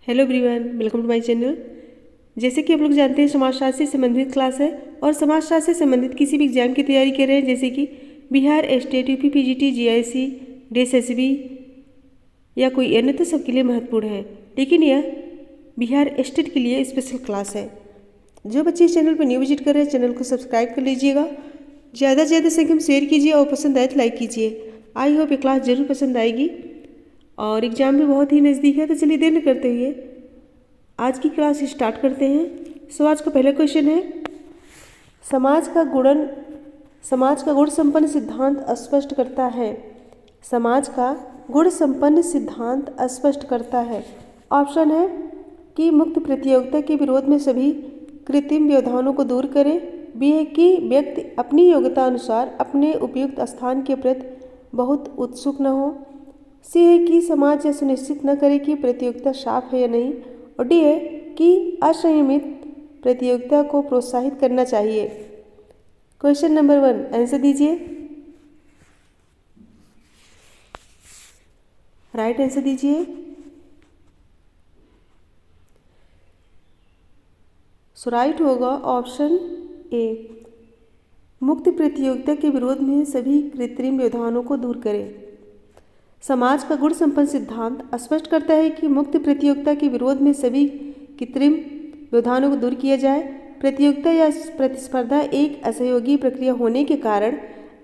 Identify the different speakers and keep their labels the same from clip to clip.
Speaker 1: Hello everyone, welcome to my channel. जैसे कि आप लोग जानते हैं, समाजशास्त्र से संबंधित क्लास है और समाजशास्त्र से संबंधित किसी भी एग्जाम की तैयारी कर रहे हैं, जैसे कि Bihar state, UP PGT, GIC, DSSB या कोई अन्य, तो सबके लिए महत्वपूर्ण है। लेकिन यह बिहार स्टेट के लिए स्पेशल क्लास है। जो बच्चे इस चैनल पर न्यू विजिट कर रहे हैं, चैनल को सब्सक्राइब कर लीजिएगा, ज़्यादा से ज़्यादा संख्या में शेयर कीजिए और पसंद आए तो लाइक कीजिए। आई होप ये क्लास जरूर पसंद आएगी और एग्ज़ाम भी बहुत ही नज़दीक है, तो चलिए देर न करते हुए आज की क्लास स्टार्ट करते हैं। सो आज का पहला क्वेश्चन है, समाज का गुण संपन्न सिद्धांत स्पष्ट करता है। समाज का गुण संपन्न सिद्धांत स्पष्ट करता है। ऑप्शन है कि मुक्त प्रतियोगिता के विरोध में सभी कृत्रिम व्यवधानों को दूर करें। बी है कि व्यक्ति अपनी योग्यता अनुसार अपने उपयुक्त स्थान के प्रति बहुत उत्सुक न हो। सी है कि समाज यह सुनिश्चित न करे कि प्रतियोगिता साफ है या नहीं। और डी है कि असंयमित प्रतियोगिता को प्रोत्साहित करना चाहिए। क्वेश्चन नंबर 1 आंसर दीजिए। राइट आंसर दीजिए। सो राइट होगा ऑप्शन ए, मुक्त प्रतियोगिता के विरोध में सभी कृत्रिम व्यवधानों को दूर करें। समाज का गुण संपन्न सिद्धांत स्पष्ट करता है कि मुक्त प्रतियोगिता के विरोध में सभी कृत्रिम व्यवधानों को दूर किया जाए। प्रतियोगिता या प्रतिस्पर्धा एक असहयोगी प्रक्रिया होने के कारण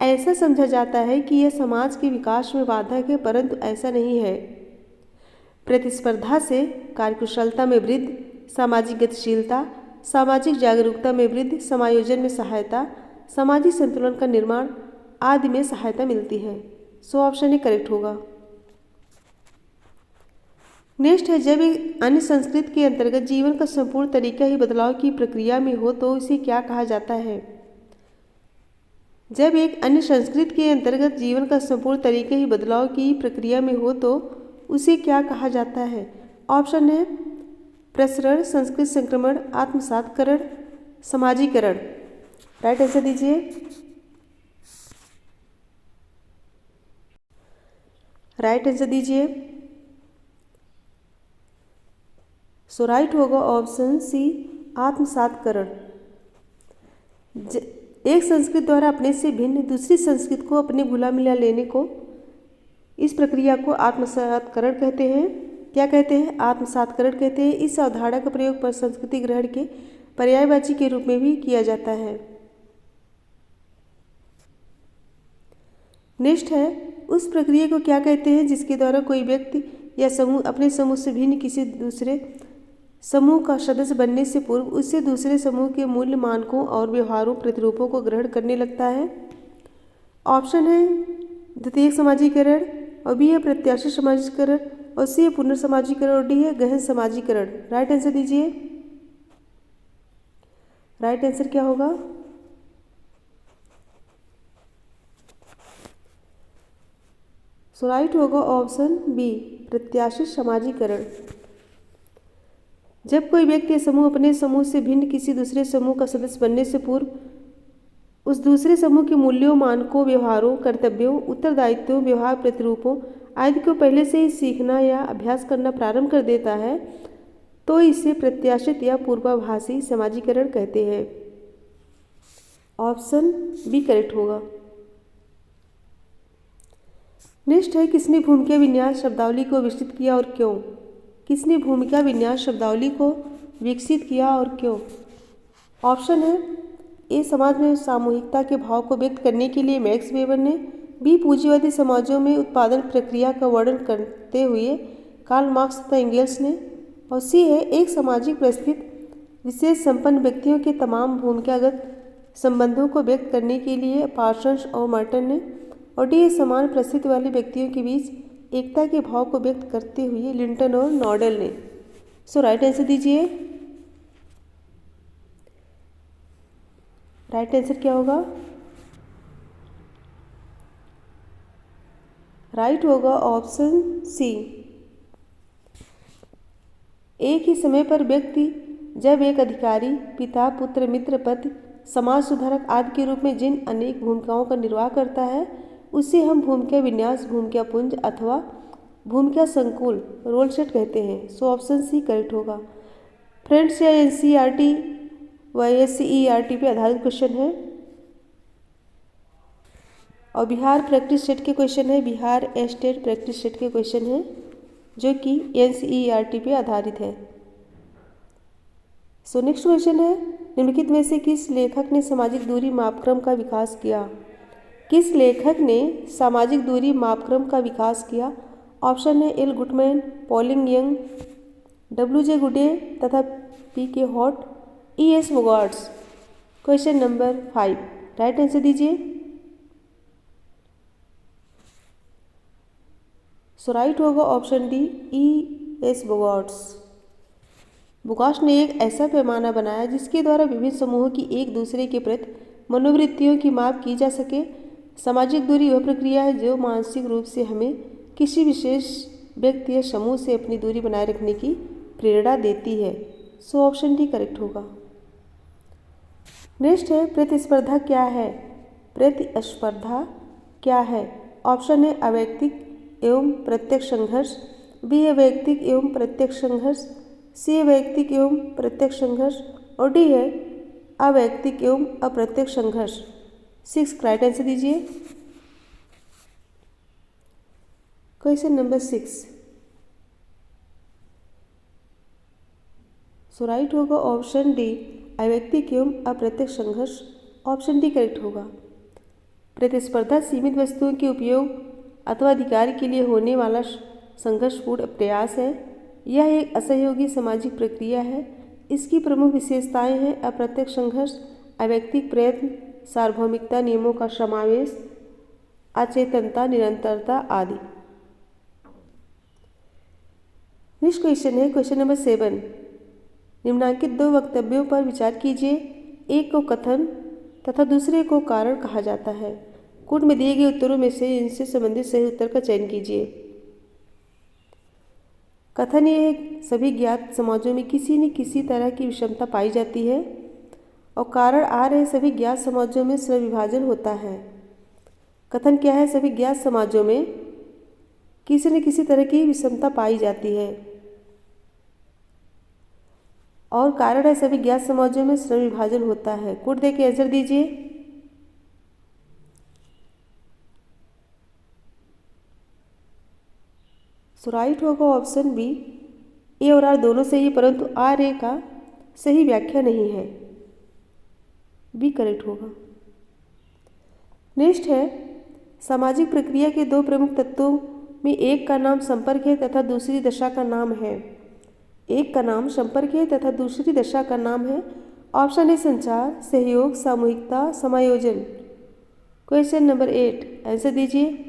Speaker 1: ऐसा समझा जाता है कि यह समाज के विकास में बाधक है, परंतु ऐसा नहीं है। प्रतिस्पर्धा से कार्यकुशलता में वृद्धि, सामाजिक गतिशीलता, सामाजिक जागरूकता में वृद्धि, समायोजन में सहायता, सामाजिक संतुलन का निर्माण आदि में सहायता मिलती है। सो ऑप्शन ए करेक्ट होगा। नेक्स्ट है, जब एक अन्य संस्कृति के अंतर्गत जीवन का संपूर्ण तरीका ही बदलाव की प्रक्रिया में हो तो उसे क्या कहा जाता है। जब एक अन्य संस्कृति के अंतर्गत जीवन का संपूर्ण तरीका ही बदलाव की प्रक्रिया में हो तो उसे क्या कहा जाता है। ऑप्शन है प्रसरण, संस्कृत संक्रमण, आत्मसातकरण, समाजीकरण। राइट आंसर दीजिए। राइट आंसर दीजिए। सो राइट होगा ऑप्शन सी, आत्मसातकरण। एक संस्कृति द्वारा अपने से भिन्न दूसरी संस्कृति को अपने गुलामी में लेने को, इस प्रक्रिया को आत्मसातकरण कहते हैं। क्या कहते हैं? आत्मसातकरण कहते हैं। इस अवधारणा का प्रयोग पर संस्कृति ग्रहण के पर्यायवाची के रूप में भी किया जाता है। नेक्स्ट है, उस प्रक्रिया को क्या कहते हैं जिसके द्वारा कोई व्यक्ति या समूह अपने समूह से भिन्न किसी दूसरे समूह का सदस्य बनने से पूर्व उससे दूसरे समूह के मूल्य, मानकों और व्यवहारों प्रतिरूपों को ग्रहण करने लगता है। ऑप्शन है द्वितीयक समाजीकरण, और बी है प्रत्याशित समाजीकरण, और सी है पुनर्समाजीकरण, और डी है गहन समाजीकरण। राइट आंसर दीजिए। राइट आंसर क्या होगा? सो राइट होगा ऑप्शन बी, प्रत्याशित समाजीकरण। जब कोई व्यक्ति या समूह अपने समूह से भिन्न किसी दूसरे समूह का सदस्य बनने से पूर्व उस दूसरे समूह के मूल्यों, मानकों, व्यवहारों, कर्तव्यों, उत्तरदायित्वों, व्यवहार प्रतिरूपों आदि को पहले से ही सीखना या अभ्यास करना प्रारंभ कर देता है तो इसे प्रत्याशित या पूर्वाभासी समाजीकरण कहते हैं। ऑप्शन बी करेक्ट होगा। नेक्स्ट है, किसने भूमिका विन्यास शब्दावली को विकसित किया और क्यों? किसने भूमिका विन्यास शब्दावली को विकसित किया और क्यों? ऑप्शन है ए, समाज में सामूहिकता के भाव को व्यक्त करने के लिए मैक्स वेबर ने, बी, पूंजीवादी समाजों में उत्पादन प्रक्रिया का वर्णन करते हुए कार्ल मार्क्स तथा एंगल्स ने, और सी है एक सामाजिक परिस्थिति विशेष संपन्न व्यक्तियों के तमाम भूमिकागत संबंधों को व्यक्त करने के लिए पार्सन्स और मर्टन ने, और डी समान परिस्थिति वाले व्यक्तियों के बीच एकता के भाव को व्यक्त करते हुए लिंटन और नॉडेल ने। सो राइट आंसर दीजिए। राइट आंसर क्या होगा? राइट होगा ऑप्शन सी, एक ही समय पर व्यक्ति जब एक अधिकारी, पिता, पुत्र, मित्र, पति, समाज सुधारक आदि के रूप में जिन अनेक भूमिकाओं का निर्वाह करता है उसे हम भूमिका विन्यास, भूमिका पुंज अथवा भूमिका संकुल रोल सेट कहते हैं। सो ऑप्शन सी करेक्ट होगा। फ्रेंड्स या एनसीईआरटी व एससीईआरटी पे आधारित क्वेश्चन है और बिहार प्रैक्टिस सेट के क्वेश्चन है, बिहार स्टेट प्रैक्टिस सेट के क्वेश्चन है जो कि एनसीईआरटी पे आधारित है। सो नेक्स्ट क्वेश्चन है, निम्नलिखित में से किस लेखक ने सामाजिक दूरी मापक्रम का विकास किया? किस लेखक ने सामाजिक दूरी मापक्रम का विकास किया? ऑप्शन है L Guttman, Pauline Young, W J. Goode तथा P K. Hatt, E S. Bogardus. Question number 5 right answer दीजिए। सो राइट होगा option D E S. Bogardus. Bogardus ने एक ऐसा पैमाना बनाया जिसके द्वारा विभिन्न समूहों की एक दूसरे के प्रति मनोवृत्तियों की माप की जा सके। सामाजिक दूरी वह प्रक्रिया है जो मानसिक रूप से हमें किसी विशेष व्यक्ति या समूह से अपनी दूरी बनाए रखने की प्रेरणा देती है। सो ऑप्शन डी करेक्ट होगा। नेक्स्ट है, प्रतिस्पर्धा क्या है? प्रतिस्पर्धा क्या है? ऑप्शन है अवैयक्तिक एवं प्रत्यक्ष संघर्ष, बी अवैयक्तिक एवं प्रत्यक्ष संघर्ष, सी अवैयक्तिक एवं प्रत्यक्ष संघर्ष और डी है अवैयक्तिक एवं अप्रत्यक्ष संघर्ष। 6 राइट आंसर दीजिए। क्वेश्चन नंबर 6 सो राइट होगा ऑप्शन डी अवैयक्तिक एवं अप्रत्यक्ष संघर्ष। ऑप्शन डी करेक्ट होगा। प्रतिस्पर्धा सीमित वस्तुओं के उपयोग अथवा अधिकार के लिए होने वाला संघर्षपूर्ण प्रयास है। यह एक असहयोगी सामाजिक प्रक्रिया है। इसकी प्रमुख विशेषताएं हैं अप्रत्यक्ष संघर्ष, अवैयक्तिक प्रयत्न, सार्वभौमिकता नियमों का समावेश, अचेतनता, निरंतरता आदि। नेक्स्ट क्वेश्चन है क्वेश्चन नंबर 7। निम्नलिखित 2 वक्तव्यों पर विचार कीजिए। एक को कथन तथा दूसरे को कारण कहा जाता है। कोड में दिए गए उत्तरों में से इनसे संबंधित सही उत्तर का चयन कीजिए। कथन ये है, सभी ज्ञात समाजों में किसी न किसी तरह की विषमता पाई जाती है। और कारण आर है, सभी ज्ञात समाजों में श्रम विभाजन होता है। कथन क्या है? सभी ज्ञात समाजों में किसी न किसी तरह की विषमता पाई जाती है। और कारण है, सभी ज्ञात समाजों में श्रम विभाजन होता है। कोड दे के आंसर दीजिए। सो राइट होगा ऑप्शन बी। ए और आर दोनों सही है परंतु आर ए का सही व्याख्या नहीं है। बी करेक्ट होगा। नेक्स्ट है, सामाजिक प्रक्रिया के 2 प्रमुख तत्वों में एक का नाम संपर्क है तथा दूसरी दशा का नाम है। एक का नाम संपर्क है तथा दूसरी दशा का नाम है। ऑप्शन है संचार, सहयोग, सामूहिकता, समायोजन। क्वेश्चन नंबर 8 आंसर दीजिए।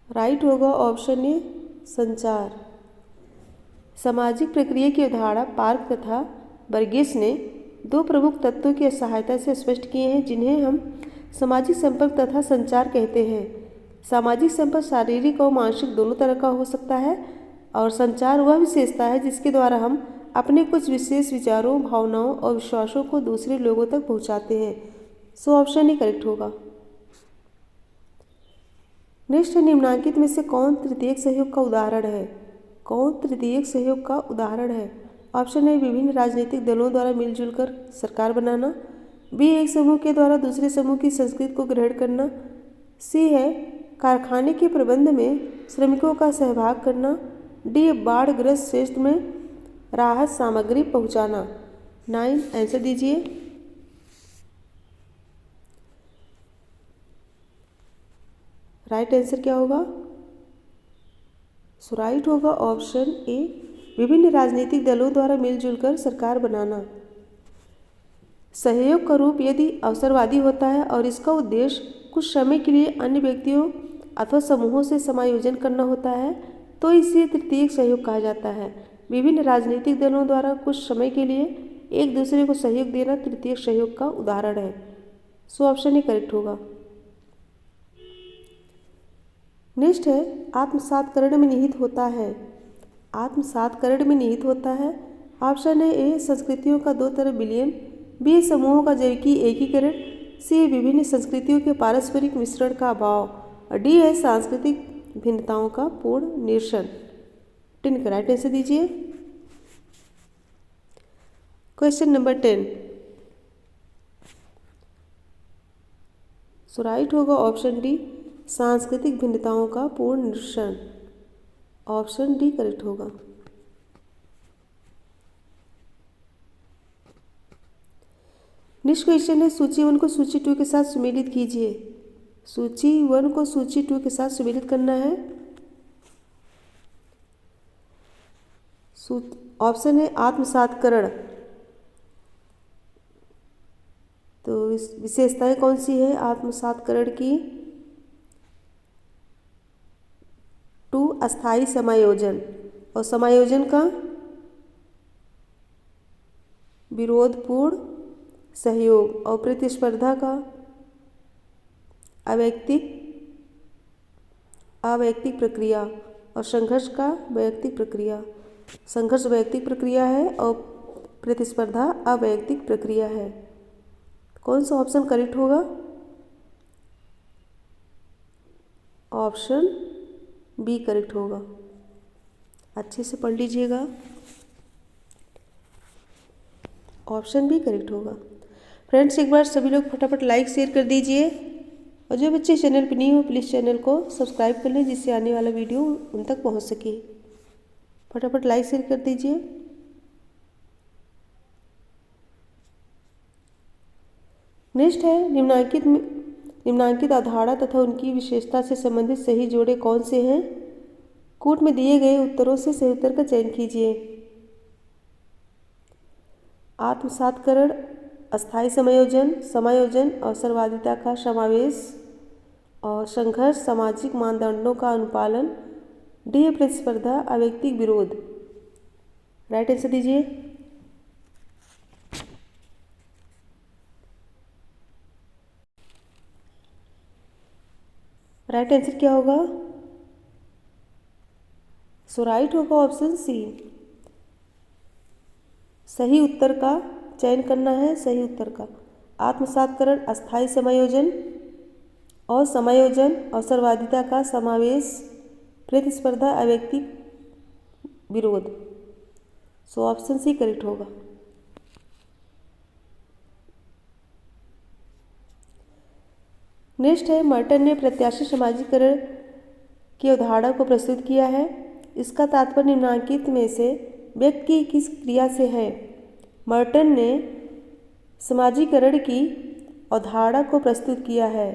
Speaker 1: राइट होगा ऑप्शन ए संचार। सामाजिक प्रक्रिया की अवधारणा पार्क तथा बर्गेस ने 2 प्रमुख तत्वों की सहायता से स्पष्ट किए हैं जिन्हें हम सामाजिक संपर्क तथा संचार कहते हैं। सामाजिक संपर्क शारीरिक और मानसिक दोनों तरह का हो सकता है और संचार वह विशेषता है जिसके द्वारा हम अपने कुछ विशेष विचारों, भावनाओं और विश्वासों को दूसरे लोगों तक पहुंचाते हैं। सो ऑप्शन ही करेक्ट होगा। नेक्स्ट है, निम्नलिखित में से कौन तृतीयक सहयोग का उदाहरण है? कौन तृतीयक सहयोग का उदाहरण है? ऑप्शन है विभिन्न राजनीतिक दलों द्वारा मिलजुल कर सरकार बनाना, बी एक समूह के द्वारा दूसरे समूह की संस्कृति को ग्रहण करना, सी है कारखाने के प्रबंध में श्रमिकों का सहभाग करना, डी बाढ़ग्रस्त क्षेत्र में राहत सामग्री पहुंचाना। 9 आंसर दीजिए। राइट आंसर क्या होगा? सो राइट होगा ऑप्शन ए विभिन्न राजनीतिक दलों द्वारा मिलजुल कर सरकार बनाना। सहयोग का रूप यदि अवसरवादी होता है और इसका उद्देश्य कुछ समय के लिए अन्य व्यक्तियों अथवा समूहों से समायोजन करना होता है तो इसे तृतीयक सहयोग कहा जाता है। विभिन्न राजनीतिक दलों द्वारा कुछ समय के लिए एक दूसरे को सहयोग देना तृतीयक सहयोग का उदाहरण है। सो ऑप्शन ही करेक्ट होगा। नेक्स्ट है, आत्मसात करण में निहित होता है। आत्मसात करण में निहित होता है। ऑप्शन है ए संस्कृतियों का 2 तरफ विलयन, बी समूहों का जैविकी एकीकरण, सी है विभिन्न संस्कृतियों के पारस्परिक मिश्रण का अभाव और डी है सांस्कृतिक भिन्नताओं का पूर्ण निरसन। 10 का राइट आंसर दीजिए। Question number 10। सो राइट होगा ऑप्शन डी सांस्कृतिक भिन्नताओं का पूर्ण निरसन। ऑप्शन डी करेक्ट होगा। नेक्स्ट क्वेश्चन है सूची 1 को सूची 2 के साथ सुमेलित कीजिए। सूची 1 को सूची 2 के साथ सुमेलित करना है। ऑप्शन है आत्मसातकरण। तो इस विशेषताएं कौन सी है आत्मसातकरण की? 2 अस्थायी समायोजन और समायोजन का विरोधपूर्ण सहयोग और प्रतिस्पर्धा का अवैयक्तिक प्रक्रिया और संघर्ष का वैयक्तिक प्रक्रिया। संघर्ष वैयक्तिक प्रक्रिया है और प्रतिस्पर्धा अवैयक्तिक प्रक्रिया है। कौन सा ऑप्शन करेक्ट होगा? ऑप्शन बी करेक्ट होगा। अच्छे से पढ़ लीजिएगा। ऑप्शन बी करेक्ट होगा। फ्रेंड्स एक बार सभी लोग फटाफट लाइक शेयर कर दीजिए और जो बच्चे चैनल पर नहीं हो प्लीज़ चैनल को सब्सक्राइब कर लें जिससे आने वाला वीडियो उन तक पहुंच सके। फटाफट लाइक शेयर कर दीजिए। नेक्स्ट है निम्नांकित अवधारणा तथा उनकी विशेषता से संबंधित सही जोड़े कौन से हैं? कूट में दिए गए उत्तरों से सही उत्तर का चयन कीजिए। आत्मसातकरण, अस्थायी समायोजन, समायोजन अवसरवादिता का समावेश और संघर्ष सामाजिक मानदंडों का अनुपालन, डी प्रतिस्पर्धा अवैयक्तिक विरोध। राइट आंसर दीजिए। राइट आंसर क्या होगा? सो राइट होगा ऑप्शन सी। सही उत्तर का चयन करना है। सही उत्तर का आत्मसातकरण, अस्थायी समायोजन और समायोजन अवसरवादिता का समावेश, प्रतिस्पर्धा अवैयक्तिक विरोध। सो ऑप्शन सी करेक्ट होगा। नेक्स्ट है मर्टन ने प्रत्याशित समाजीकरण की अवधारणा को प्रस्तुत किया है। इसका तात्पर्य निम्नांकित में से व्यक्ति की किस क्रिया से है? मर्टन ने समाजीकरण की अवधारणा को प्रस्तुत किया है।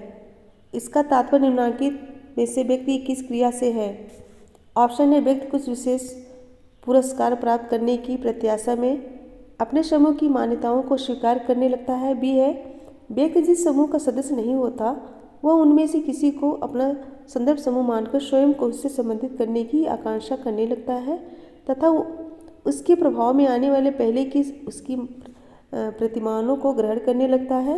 Speaker 1: इसका तात्पर्य निम्नांकित में से व्यक्ति की किस क्रिया से है? ऑप्शन है व्यक्ति कुछ विशेष पुरस्कार प्राप्त करने की प्रत्याशा में अपने समूह की मान्यताओं को स्वीकार करने लगता है। बी है व्यक्ति जिस समूह का सदस्य नहीं होता वह उनमें से किसी को अपना संदर्भ समूह मानकर स्वयं को उससे संबंधित करने की आकांक्षा करने लगता है तथा उसके प्रभाव में आने वाले पहले की उसकी प्रतिमानों को ग्रहण करने लगता है।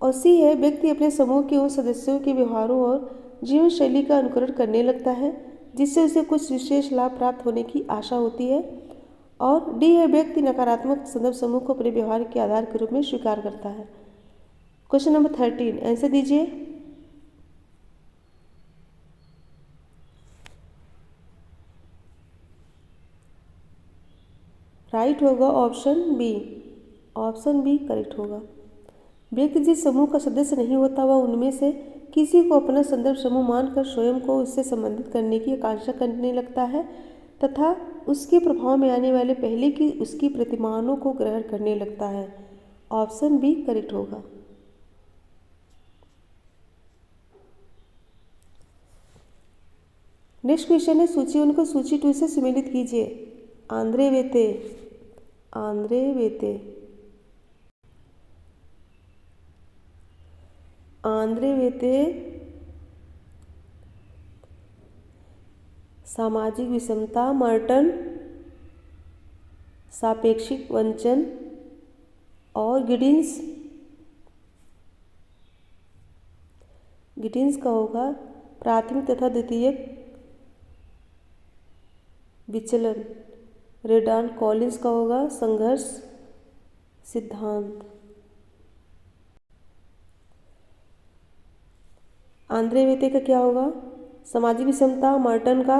Speaker 1: और सी है व्यक्ति अपने समूह के उन सदस्यों के व्यवहारों और जीवन शैली का अनुकरण करने लगता है जिससे उसे कुछ विशेष लाभ प्राप्त होने की आशा होती है। और डी है व्यक्ति नकारात्मक संदर्भ समूह को अपने व्यवहार के आधार के रूप में स्वीकार करता है। क्वेश्चन नंबर 13 आंसर दीजिए। राइट होगा option B. Option B correct होगा। व्यक्ति जिस समूह का सदस्य नहीं होता वह उनमें से किसी को अपना संदर्भ समूह मानकर स्वयं को उससे संबंधित करने की आकांक्षा करने लगता है तथा उसके प्रभाव में आने वाले पहले की उसकी प्रतिमानों को ग्रहण करने लगता है। ऑप्शन बी करेक्ट होगा। नेक्स्ट क्वेश्चन है सूची 1 को सूची 2 से सुमेलित कीजिए। आंद्रे वेते सामाजिक विषमता, मर्टन सापेक्षिक वंचन और गिडिंस का होगा प्राथमिक तथा द्वितीयक विचलन। रेडान कॉलिंस का होगा संघर्ष सिद्धांत। आंद्रे वेते का क्या होगा? सामाजिक विषमता, मर्टन का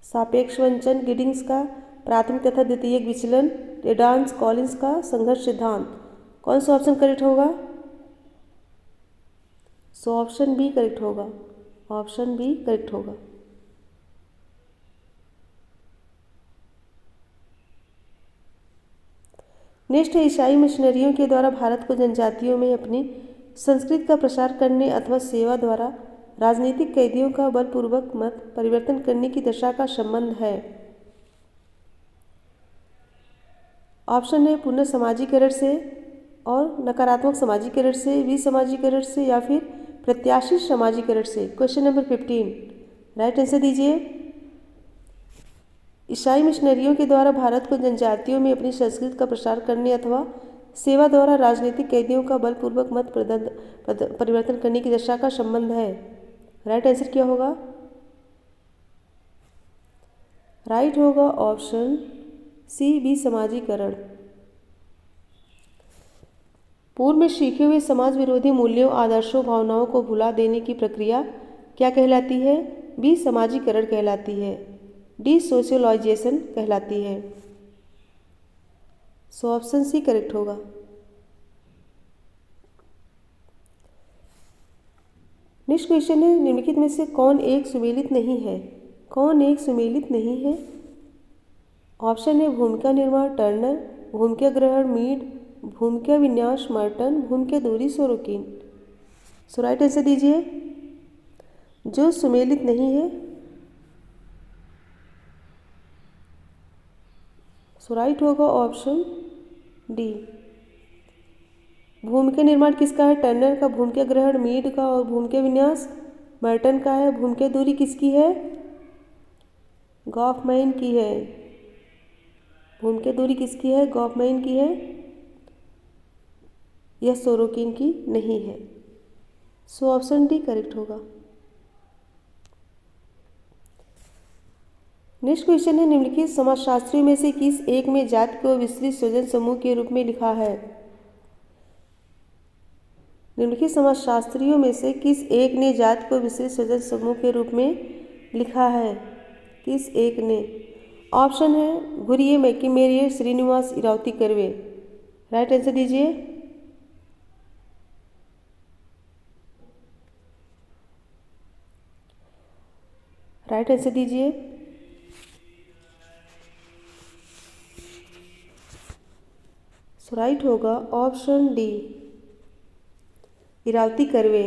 Speaker 1: सापेक्ष वंचन, गिडिंग्स का प्राथमिक तथा द्वितीयक विचलन, रेडांस कॉलिंस का संघर्ष सिद्धांत। कौन सा ऑप्शन करेक्ट होगा? सो ऑप्शन बी करेक्ट होगा। ऑप्शन बी करेक्ट होगा। नेक्स्ट है, ईसाई मिशनरियों के द्वारा भारत को जनजातियों में अपनी संस्कृति का प्रसार करने अथवा सेवा द्वारा राजनीतिक कैदियों का बलपूर्वक मत परिवर्तन करने की दशा का संबंध है। ऑप्शन है पुनः समाजीकरण से और नकारात्मक समाजीकरण से, विसमाजीकरण से या फिर प्रत्याशित समाजीकरण से। क्वेश्चन नंबर 15 राइट आंसर दीजिए। ईसाई मिशनरियों के द्वारा भारत को जनजातियों में अपनी संस्कृति का प्रसार करने अथवा सेवा द्वारा राजनीतिक कैदियों का बलपूर्वक मत परिवर्तन करने की दशा का संबंध है। राइट आंसर क्या होगा? राइट होगा ऑप्शन सी, विसमाजीकरण। पूर्व में सीखे हुए समाज विरोधी मूल्यों, आदर्शों, भावनाओं को भुला देने की प्रक्रिया क्या कहलाती है? विसमाजीकरण कहलाती है, डिसोशियलाइजेशन कहलाती है। सो ऑप्शन सी करेक्ट होगा। नेक्स्ट क्वेश्चन है, निम्नलिखित में से कौन एक सुमेलित नहीं है? कौन एक सुमेलित नहीं है? ऑप्शन है भूमिका निर्माण टर्नर, भूमिका ग्रहण मीड, भूमिका विन्यास मर्टन, भूमिका दूरी सोरोकिन। सो राइट आंसर दीजिए। जो सुमेलित नहीं है, सो राइट होगा ऑप्शन डी। भूमिका निर्माण किसका है? टर्नर का। भूमिका ग्रहण मीड का और भूमिका विन्यास मर्टन का है। भूमिका दूरी किसकी है? गॉफमैन की है। भूमिका दूरी किसकी है? गॉफमैन की है, यह सोरोकिन की नहीं है। सो ऑप्शन डी करेक्ट होगा। नेक्स्ट क्वेश्चन है, निम्नलिखित समाजशास्त्रियों में से किस एक में जाति को विस्तृत स्वजन समूह के रूप में लिखा है? निम्नलिखित समाजशास्त्रियों में से किस एक ने जाति को विस्तृत स्वजन समूह के रूप में लिखा है? किस एक ने? ऑप्शन है घुरिये, मैकिमेरिये, श्रीनिवास, इरावती कर्वे। राइट आंसर दीजिए। राइट आंसर दीजिए। सो राइट होगा ऑप्शन डी, इरावती कर्वे।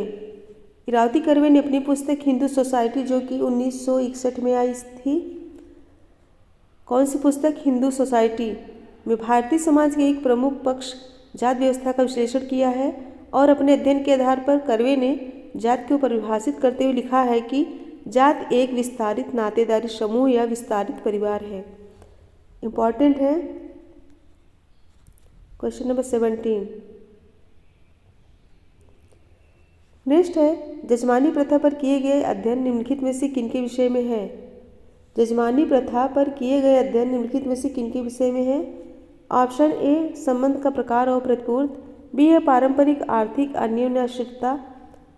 Speaker 1: इरावती कर्वे ने अपनी पुस्तक हिंदू सोसाइटी, जो कि 1961 में आई थी, कौन सी पुस्तक? हिंदू सोसाइटी में भारतीय समाज के एक प्रमुख पक्ष जात व्यवस्था का विश्लेषण किया है और अपने अध्ययन के आधार पर कर्वे ने जात को परिभाषित करते हुए लिखा है कि जात एक विस्तारित नातेदारी समूह या विस्तारित परिवार है। इम्पॉर्टेंट है। क्वेश्चन नंबर 17 नेक्स्ट है, जजमानी प्रथा पर किए गए अध्ययन निम्नलिखित में से किनके विषय में है? जजमानी प्रथा पर किए गए अध्ययन निम्नलिखित में से किनके विषय में है? ऑप्शन ए संबंध का प्रकार और प्रतिपूर्ति, बी है पारंपरिक आर्थिक अन्योन्याश्रितता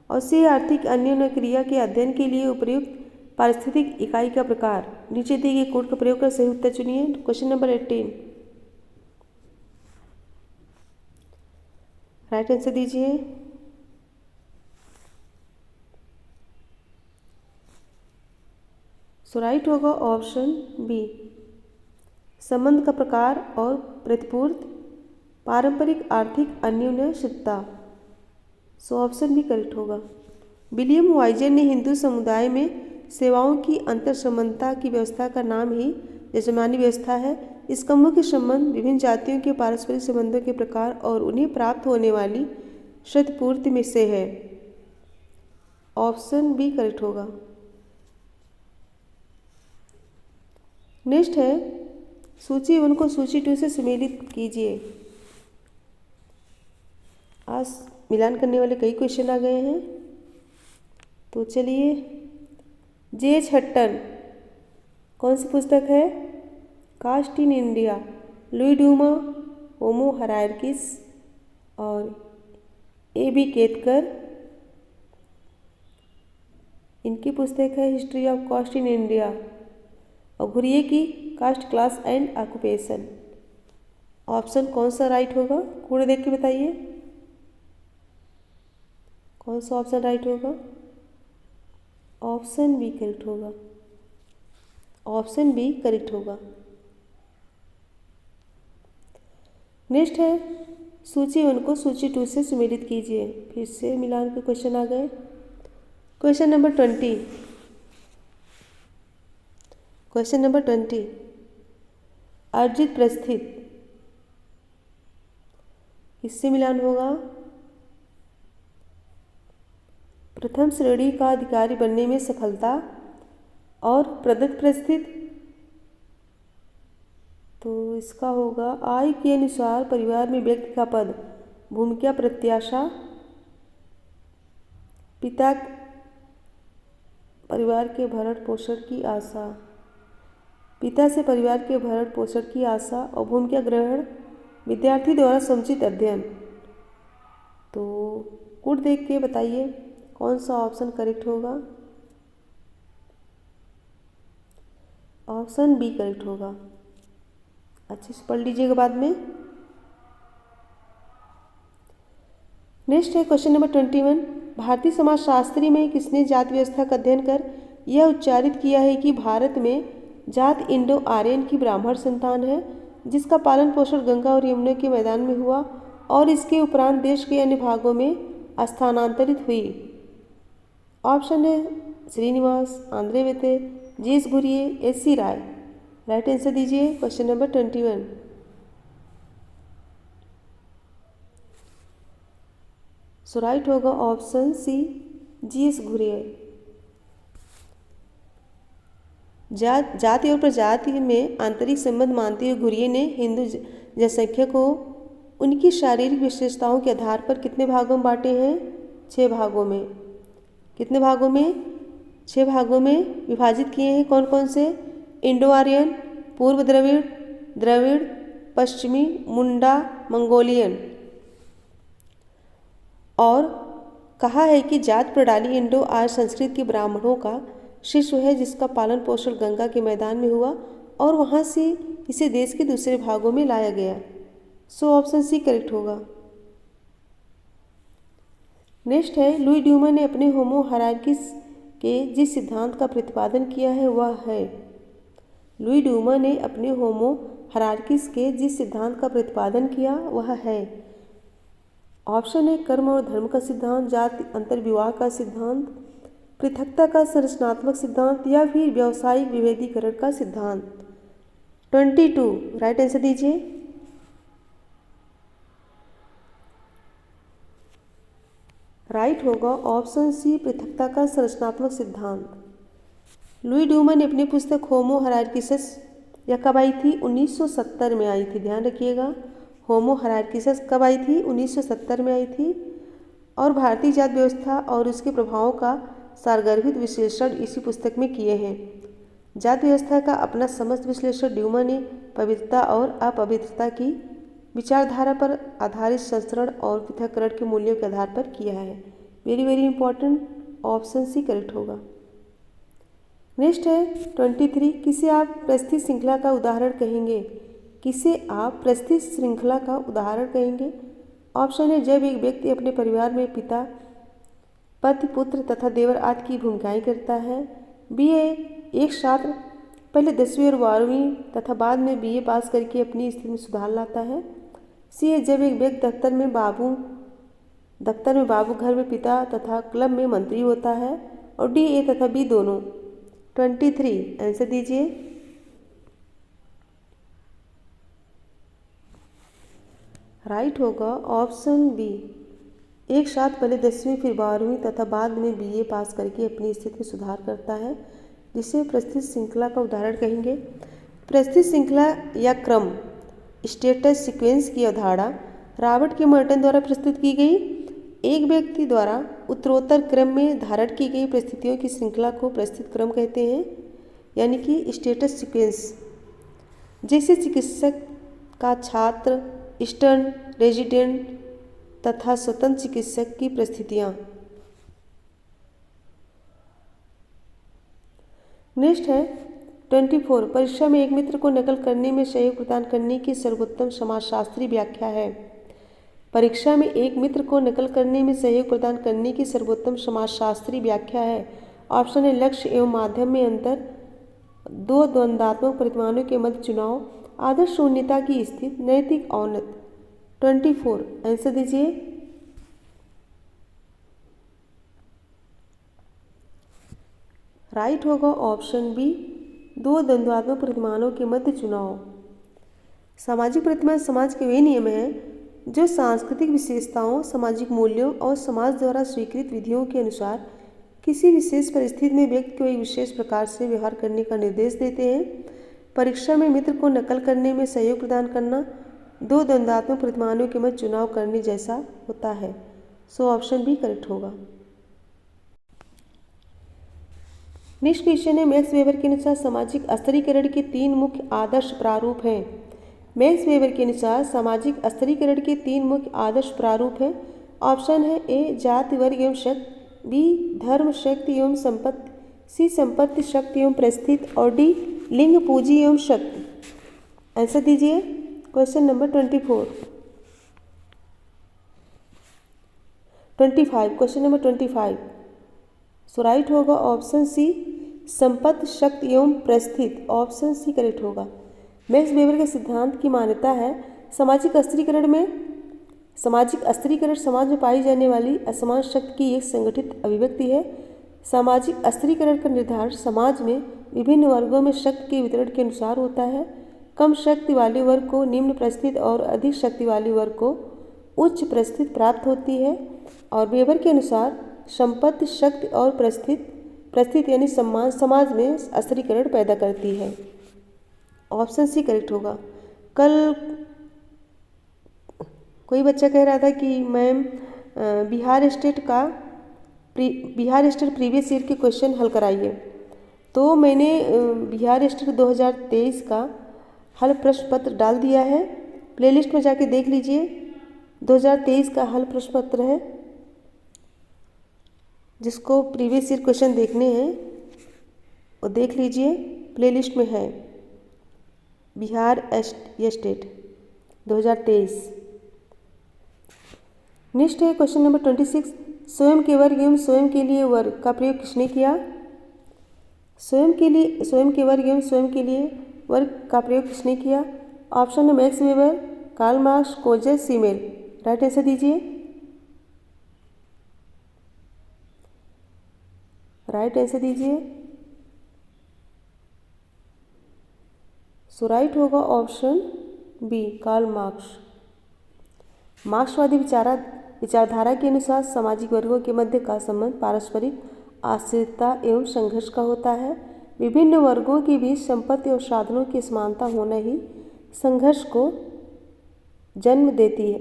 Speaker 1: और सी आर्थिक अन्योन्य क्रिया के अध्ययन के लिए उपयुक्त पारिस्थितिक इकाई का प्रकार। नीचे दिए गए कोड का प्रयोग कर सही उत्तर चुनिए। क्वेश्चन नंबर 18 राइट आंसर दीजिए। सो राइट होगा ऑप्शन बी, संबंध का प्रकार और प्रतिपूर्ति, पारंपरिक आर्थिक अन्योन्याश्रितता। सो ऑप्शन बी करेक्ट होगा। विलियम वाइजर ने हिंदू समुदाय में सेवाओं की अंतर्संबंधता की व्यवस्था का नाम ही यजमानी व्यवस्था है। इसका मुख्य संबंध विभिन्न जातियों के पारस्परिक संबंधों के प्रकार और उन्हें प्राप्त होने वाली क्षतिपूर्ति में से है। ऑप्शन बी करेक्ट होगा। नेक्स्ट है, सूची 1 को सूची 2 से सुमेलित कीजिए। आज मिलान करने वाले कई क्वेश्चन आ गए हैं, तो चलिए। जे.एच. हट्टन, कौन सी पुस्तक है? Cast in India, Louis Dumas, homo hierarchies और ए.बी. केतकर, इनकी पुस्तक है history of cast in India. और घुरिये की caste class and occupation. Option कौन सा राइट होगा, पूरे देख के बताइए कौन सा ऑप्शन राइट होगा। ऑप्शन बी करेक्ट होगा। ऑप्शन बी करेक्ट होगा। नेक्स्ट है सूची 1 को सूची 2 से सुमेलित कीजिए। फिर से मिलान के क्वेश्चन आ गए। Question number 20। क्वेश्चन नंबर 20 अर्जित प्रस्थित किससे मिलान होगा। प्रथम श्रेणी का अधिकारी बनने में सफलता और प्रदत्त प्रस्थित, तो इसका होगा आय के अनुसार परिवार में व्यक्ति का पद, भूमिका प्रत्याशा, पिता परिवार के भरण पोषण की आशा, पिता से परिवार के भरण पोषण की आशा और भूमिका ग्रहण, विद्यार्थी द्वारा समुचित अध्ययन। तो गुड देख के बताइए कौन सा ऑप्शन करेक्ट होगा। ऑप्शन बी करेक्ट होगा। अच्छे से पढ़ लीजिएगा बाद में। नेक्स्ट है क्वेश्चन नंबर 21। भारतीय समाजशास्त्री में किसने जाति व्यवस्था का अध्ययन कर यह उच्चारित किया है कि भारत में जात इंडो आर्यन की ब्राह्मण संतान है, जिसका पालन पोषण गंगा और यमुना के मैदान में हुआ और इसके उपरांत देश के अन्य भागों में स्थानांतरित हुई। ऑप्शन है श्रीनिवास, आंद्रे वेते, जीएस घुरिये, एस.सी. राय। राइट आंसर दीजिए क्वेश्चन नंबर 21। सो राइट होगा ऑप्शन सी, जीएस घुरिये। जाति और प्रजाति में आंतरिक संबंध मानते हुए घुरिये ने हिंदू जनसंख्या को उनकी शारीरिक विशेषताओं के आधार पर कितने भागों में बांटे हैं। 6 भागों में। कितने भागों में? 6 भागों में विभाजित किए हैं। कौन कौन से? इंडो आर्यन, पूर्व द्रविड़, द्रविड़, पश्चिमी, मुंडा, मंगोलियन। और कहा है कि जात प्रणाली इंडो आर्य संस्कृत के ब्राह्मणों का शिशु है, जिसका पालन पोषण गंगा के मैदान में हुआ और वहाँ से इसे देश के दूसरे भागों में लाया गया। सो ऑप्शन सी करेक्ट होगा। नेक्स्ट है लुई ड्यूमा ने अपने होमो हायरार्कीस के जिस सिद्धांत का प्रतिपादन किया है वह है। लुई ड्यूमा ने अपने होमो हायरार्कीस के जिस सिद्धांत का प्रतिपादन किया वह है। ऑप्शन है कर्म और धर्म का सिद्धांत, जाति अंतर्विवाह का सिद्धांत, पृथकता का संरचनात्मक सिद्धांत या फिर व्यावसायिक विभेदीकरण का सिद्धांत। 22 राइट आंसर दीजिए। राइट होगा ऑप्शन सी, पृथकता का संरचनात्मक सिद्धांत। लुई ड्यूमा ने अपनी पुस्तक होमो हायरार्कीस यह कब आई थी? 1970 में आई थी। ध्यान रखिएगा, होमो हायरार्कीस कब आई थी? 1970 में आई थी। और भारतीय जात व्यवस्था और उसके प्रभावों का सारगर्भित विश्लेषण इसी पुस्तक में किए हैं। जात व्यवस्था का अपना समस्त विश्लेषण ड्यूमा ने पवित्रता और अपवित्रता की विचारधारा पर आधारित संस्करण और पृथक्करण के मूल्यों के आधार पर किया है। Very very important, option C correct होगा। नेक्स्ट है 23। किसे आप प्रस्थित श्रृंखला का उदाहरण कहेंगे? किसे आप प्रस्थित श्रृंखला का उदाहरण कहेंगे? ऑप्शन है जब एक व्यक्ति अपने परिवार में पिता, पति, पुत्र तथा देवर आदि की भूमिकाएं करता है। बी है एक छात्र पहले 10वीं और 12वीं तथा बाद में बीए पास करके अपनी स्थिति में सुधार लाता है। सी है जब एक व्यक्ति दफ्तर में बाबू, घर में पिता तथा क्लब में मंत्री होता है। और डी, ए तथा बी दोनों। 23 आंसर दीजिए। राइट होगा ऑप्शन बी, एक साथ पहले 10वीं फिर 12वीं तथा बाद में बीए पास करके अपनी स्थिति में सुधार करता है, जिसे प्रस्थित श्रृंखला का उदाहरण कहेंगे। प्रस्थित श्रृंखला या क्रम स्टेटस सीक्वेंस की अवधारणा रॉबर्ट के मर्टन द्वारा प्रस्तुत की गई। एक व्यक्ति द्वारा उत्तरोत्तर क्रम में धारण की गई परिस्थितियों की श्रृंखला को प्रस्थित क्रम कहते हैं, यानी कि स्टेटस सीक्वेंस। जैसे चिकित्सक का छात्र, इंटर्न, रेजिडेंट तथा स्वतंत्र चिकित्सक की परिस्थितियाँ। नेक्स्ट है 24, परीक्षा में एक मित्र को नकल करने में सहयोग प्रदान करने की सर्वोत्तम समाजशास्त्री व्याख्या है। परीक्षा में एक मित्र को नकल करने में सहयोग प्रदान करने की सर्वोत्तम समाजशास्त्री व्याख्या है। ऑप्शन है लक्ष्य एवं माध्यम में अंतर, दो द्वंद्वात्मक प्रतिमानों के मध्य चुनाव, आदर्श शून्यता की स्थिति, नैतिक औन्नत। 24 आंसर दीजिए। राइट होगा ऑप्शन बी, दो द्वंद्वात्मक प्रतिमानों के मध्य चुनाव। सामाजिक प्रतिमान समाज के वे नियम हैं जो सांस्कृतिक विशेषताओं, सामाजिक मूल्यों और समाज द्वारा स्वीकृत विधियों के अनुसार किसी विशेष परिस्थिति में व्यक्ति को एक विशेष प्रकार से व्यवहार करने का निर्देश देते हैं। परीक्षा में मित्र को नकल करने में सहयोग प्रदान करना दो द्वंद्वात्मक प्रतिमानों के मध्य चुनाव करने जैसा होता है। सो ऑप्शन बी करेक्ट होगा। नेक्स्ट क्वेश्चन है मैक्स वेबर के अनुसार सामाजिक स्तरीकरण के तीन मुख्य आदर्श प्रारूप हैं। मैक्स वेबर के अनुसार सामाजिक स्तरीकरण के तीन मुख्य आदर्श प्रारूप हैं। ऑप्शन है ए जाति वर्ग एवं शक्ति, बी धर्म शक्ति एवं संपत्ति, सी संपत्ति शक्ति एवं परिस्थिति और डी लिंग पूंजी एवं शक्ति। आंसर दीजिए क्वेश्चन नंबर 24 25 क्वेश्चन नंबर 25। सो राइट होगा ऑप्शन सी संपत्ति शक्ति एवं परिस्थिति। ऑप्शन सी करेक्ट होगा। मैक्स वेबर के सिद्धांत की मान्यता है सामाजिक स्तरीकरण समाज में पाई जाने वाली असमान शक्ति की एक संगठित अभिव्यक्ति है। सामाजिक स्तरीकरण का निर्धारण समाज में विभिन्न वर्गों में शक्ति के वितरण के अनुसार होता है। कम शक्ति वाले वर्ग को निम्न परिस्थिति और अधिक शक्ति वाले वर्ग को उच्च परिस्थिति प्राप्त होती है। और वेबर के अनुसार संपत्ति शक्ति और परिस्थिति यानी सम्मान समाज में स्तरीकरण पैदा करती है। ऑप्शन सी करेक्ट होगा। कल कोई बच्चा कह रहा था कि ma'am Bihar state previous year के क्वेश्चन हल कराइए, तो मैंने बिहार स्टेट 2023 का हल प्रश्न पत्र डाल दिया है। प्लेलिस्ट में जाके देख लीजिए, 2023 का हल प्रश्न पत्र है। जिसको प्रीवियस ईयर क्वेश्चन देखने हैं वो देख लीजिए, प्लेलिस्ट में है बिहार स्टेट 2023। नेक्स्ट है क्वेश्चन नंबर 26, स्वयं के वर्ग एवं स्वयं के लिए वर्ग का प्रयोग किसने किया? स्वयं के वर्ग एवं स्वयं के लिए वर्ग का प्रयोग किसने किया? ऑप्शन है मैक्स वेबर, कार्ल मार्क्स, कोजेस, सीमेल। राइट आंसर दीजिए। राइट आंसर दीजिए। सो राइट होगा ऑप्शन बी, कार्ल मार्क्स। मार्क्सवादी विचारधारा के अनुसार सामाजिक वर्गों के मध्य का संबंध पारस्परिक आश्रितता एवं संघर्ष का होता है। विभिन्न वर्गों के बीच संपत्ति और साधनों की समानता होना ही संघर्ष को जन्म देती है।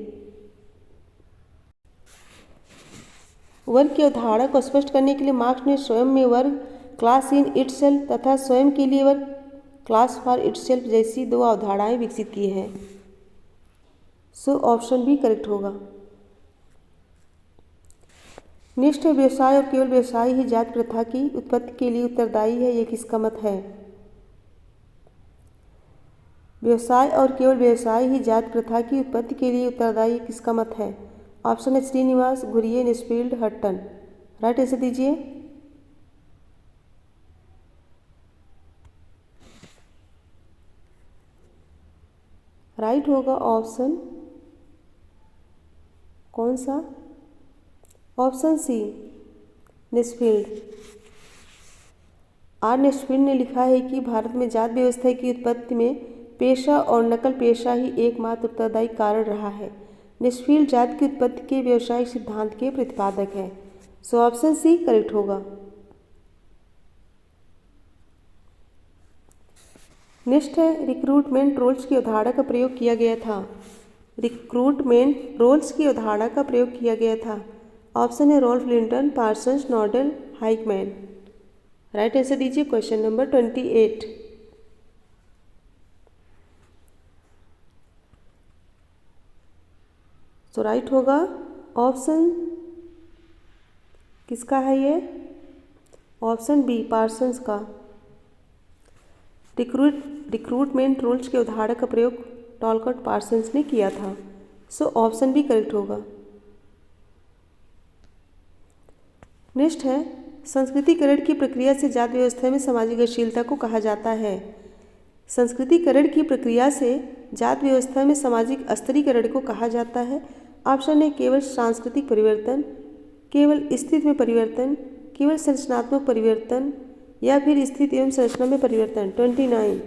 Speaker 1: वर्ग की अवधारणा को स्पष्ट करने के लिए मार्क्स ने स्वयं में वर्ग, क्लास इन इटसेल्फ तथा स्वयं के लिए वर्ग, क्लास फॉर इटसेल्फ जैसी दो अवधारणाएं विकसित की हैं। सो ऑप्शन बी करेक्ट होगा। नेक्स्ट है व्यवसाय और केवल व्यवसाय ही जाति प्रथा की उत्पत्ति के लिए उत्तरदायी है, ये किसका मत है? व्यवसाय और केवल व्यवसाय ही जाति प्रथा की उत्पत्ति के लिए उत्तरदायी किसका मत है? ऑप्शन है Srinivas, Ghurye, Nesfield, Hutton. Right answer दीजिए। राइट होगा ऑप्शन कौन सा? Option C, निस्फील्ड। आर निस्फील्ड ने लिखा है कि भारत में जाति व्यवस्था की उत्पत्ति में पेशा और नकल पेशा ही एकमात्र उत्तरदायी कारण रहा है। निस्फील्ड जाति की उत्पत्ति के व्यावसायिक सिद्धांत के प्रतिपादक है। सो ऑप्शन सी करेक्ट होगा। नेक्स्ट है रिक्रूटमेंट रोल्स की अवधारणा का प्रयोग किया गया था। रिक्रूटमेंट रोल्स की अवधारणा का प्रयोग किया गया था। ऑप्शन है रॉल्फ लिंटन, पार्सन्स, नॉर्डल, हाइकमैन। राइट आंसर दीजिए क्वेश्चन नंबर 28। तो राइट होगा ऑप्शन किसका है ये? ऑप्शन बी, पार्सन्स का। रिक्रूटमेंट रूल्स के उदाहरण का प्रयोग टॉलकॉट पार्सन्स ने किया था। सो ऑप्शन भी करेक्ट होगा। नेक्स्ट है, संस्कृतिकरण की प्रक्रिया से जाति व्यवस्था में सामाजिक गतिशीलता को कहा जाता है। संस्कृतिकरण की प्रक्रिया से जाति व्यवस्था में सामाजिक स्तरीकरण को कहा जाता है। ऑप्शन है केवल सांस्कृतिक परिवर्तन, केवल स्थिति में परिवर्तन, केवल संरचनात्मक परिवर्तन या फिर स्थिति एवं संरचना में परिवर्तन। 29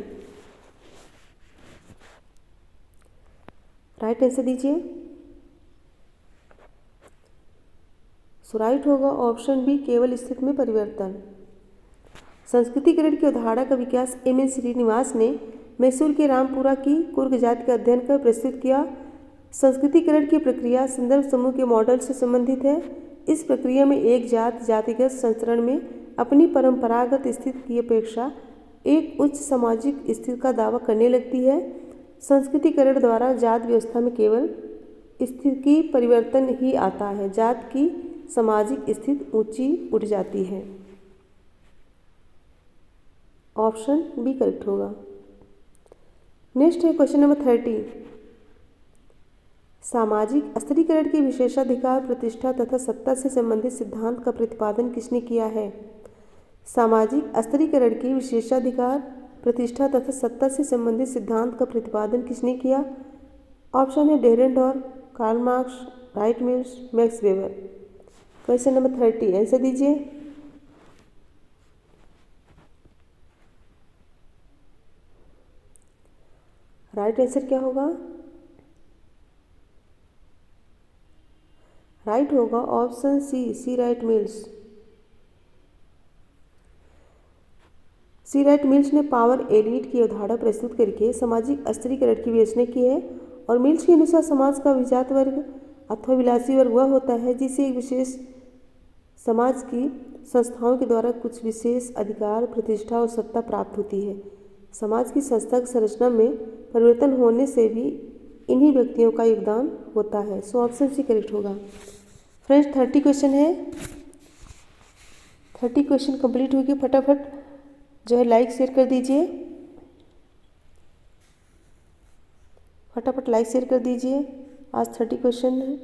Speaker 1: राइट आंसर दीजिए। सो राइट होगा ऑप्शन बी, केवल स्थिति में परिवर्तन। संस्कृतिकरण की अवधारणा का विकास एम.एन. श्रीनिवास ने मैसूर के रामपुरा की कुर्ग जाति का अध्ययन कर प्रस्तुत किया। संस्कृतिकरण की प्रक्रिया संदर्भ समूह के मॉडल से संबंधित है। इस प्रक्रिया में एक जातिगत संचरण में अपनी परंपरागत स्थिति की अपेक्षा एक उच्च सामाजिक स्थिति का दावा करने लगती है। संस्कृतिकरण द्वारा जाति व्यवस्था में केवल स्थिति की परिवर्तन ही आता है, जाति की सामाजिक स्थिति ऊंची उठ जाती है। ऑप्शन बी करेक्ट होगा। नेक्स्ट है क्वेश्चन नंबर 30। सामाजिक स्तरीकरण के विशेषाधिकार, प्रतिष्ठा तथा सत्ता से संबंधित सिद्धांत का प्रतिपादन किसने किया है? सामाजिक स्तरीकरण के विशेषाधिकार, प्रतिष्ठा तथा सत्ता से संबंधित सिद्धांत का प्रतिपादन किसने किया? ऑप्शन है Dahrendorf, Karl Marx, Wright Mills, Max Weber. Question number 30 answer दीजिए। राइट आंसर क्या होगा? राइट होगा option C Wright Mills. C Wright Mills ने पावर एलीट की अवधारणा प्रस्तुत करके सामाजिक स्तरीकरण की विवेचना की है। और मिल्स के अनुसार समाज का विजात वर्ग अथवा विलासी वर्ग वह होता है जिसे एक विशेष समाज की संस्थाओं के द्वारा कुछ विशेष अधिकार, प्रतिष्ठा और सत्ता प्राप्त होती है। समाज की संस्थागत संरचना में परिवर्तन होने से भी इन्हीं व्यक्तियों का योगदान होता है। सो ऑप्शन सी करेक्ट होगा। फ्रेंड्स 30 क्वेश्चन है, 30 क्वेश्चन कंप्लीट हो गए। फटाफट जो है लाइक शेयर कर दीजिए, फटाफट लाइक शेयर कर दीजिए। आज 30 क्वेश्चन है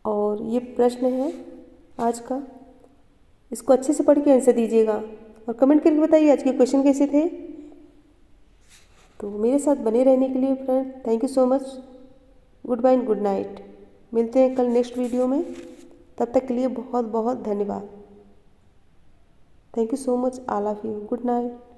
Speaker 1: और ये प्रश्न है आज का, इसको अच्छे से पढ़ के आंसर दीजिएगा और कमेंट करके बताइए आज के क्वेश्चन कैसे थे। तो मेरे साथ बने रहने के लिए friend thank you so much. Goodbye and good night. मिलते हैं कल नेक्स्ट वीडियो में, तब तक के लिए बहुत बहुत धन्यवाद। Thank you so much all of you. Good night.